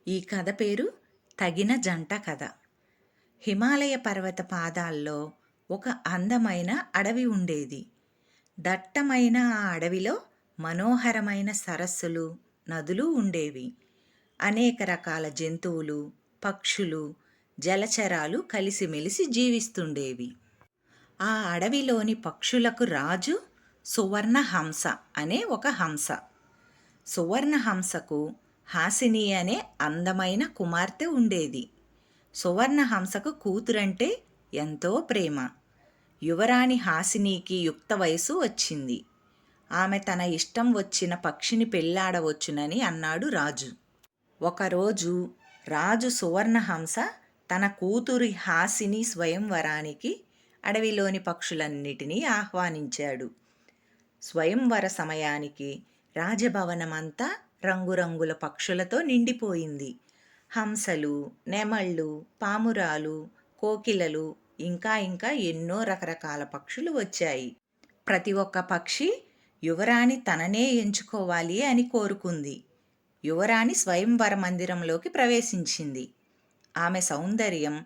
ఈ కథ పేరు తగిన జంట కథ. హిమాలయ పర్వత పాదాల్లో ఒక అందమైన అడవి ఉండేది. దట్టమైన ఆ అడవిలో మనోహరమైన సరస్సులు, నదులు ఉండేవి. అనేక రకాల జంతువులు, పక్షులు, జలచరాలు కలిసిమెలిసి జీవిస్తుండేవి. ఆ అడవిలోని పక్షులకు రాజు సువర్ణహంస అనే ఒక హంస. సువర్ణహంసకు హాసిని అనే అందమైన కుమార్తె ఉండేది. సువర్ణహంసకు కూతురంటే ఎంతో ప్రేమ. యువరాణి హాసినికి యుక్త వయసు వచ్చింది. ఆమె తన ఇష్టం వచ్చిన పక్షిని పెళ్లాడవచ్చునని అన్నాడు రాజు. ఒకరోజు రాజు సువర్ణహంస తన కూతురి హాసిని స్వయంవరానికి అడవిలోని పక్షులన్నిటినీ ఆహ్వానించాడు. స్వయంవర సమయానికి రాజభవనమంతా రంగురంగుల పక్షులతో నిండిపోయింది. హంసలు, నెమళ్ళు, పామురాలు, కోకిలలు ఇంకా ఎన్నో రకరకాల పక్షులు వచ్చాయి. ప్రతి ఒక్క పక్షి యువరాణి తననే ఎంచుకోవాలి అని కోరుకుంది. యువరాణి స్వయంవర మందిరంలోకి ప్రవేశించింది. ఆమె సౌందర్యం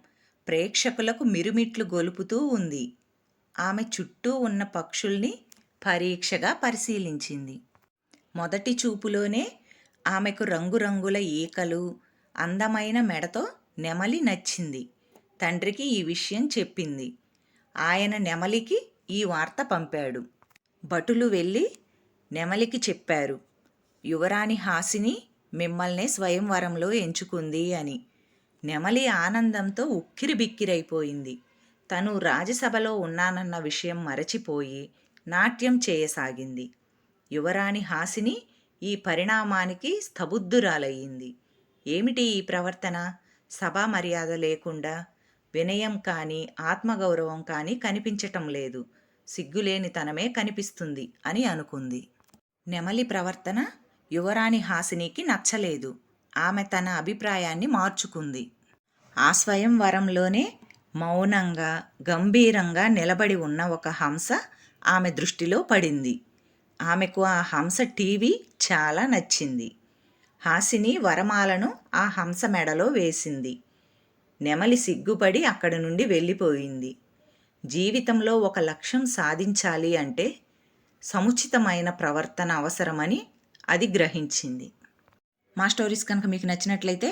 ప్రేక్షకులకు మిరుమిట్లు గొలుపుతూ ఉంది. ఆమె చుట్టూ ఉన్న పక్షుల్ని పరీక్షగా పరిశీలించింది. మొదటి చూపులోనే ఆమెకు రంగురంగుల ఈకలు, అందమైన మెడతో నెమలి నచ్చింది. తండ్రికి ఈ విషయం చెప్పింది. ఆయన నెమలికి ఈ వార్త పంపాడు. భటులు వెళ్ళి నెమలికి చెప్పారు, యువరాణి హాసిని మిమ్మల్నే స్వయంవరంలో ఎంచుకుంది అని. నెమలి ఆనందంతో ఉక్కిరిబిక్కిరైపోయింది. తను రాజసభలో ఉన్నానన్న విషయం మరచిపోయి నాట్యం చేయసాగింది. యువరాణి హాసిని ఈ పరిణామానికి స్తబుద్ధురాలయ్యింది. ఏమిటి ఈ ప్రవర్తన? సభా మర్యాద లేకుండా, వినయం కానీ ఆత్మగౌరవం కానీ కనిపించటం లేదు. సిగ్గులేనితనమే కనిపిస్తుంది అని అనుకుంది. నెమలి ప్రవర్తన యువరాణి హాసినికి నచ్చలేదు. ఆమె తన అభిప్రాయాన్ని మార్చుకుంది. ఆ స్వయంవరంలోనే మౌనంగా, గంభీరంగా నిలబడి ఉన్న ఒక హంస ఆమె దృష్టిలో పడింది. ఆమెకు ఆ హంస టీవీ చాలా నచ్చింది. హాసిని వరమాలను ఆ హంస మెడలో వేసింది. నెమలి సిగ్గుపడి అక్కడి నుండి వెళ్ళిపోయింది. జీవితంలో ఒక లక్ష్యం సాధించాలి అంటే సముచితమైన ప్రవర్తన అవసరమని అది గ్రహించింది. మా స్టోరీస్ కనుక మీకు నచ్చినట్లయితే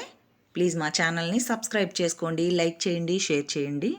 ప్లీజ్ మా ఛానల్ని సబ్స్క్రైబ్ చేసుకోండి, లైక్ చేయండి, షేర్ చేయండి.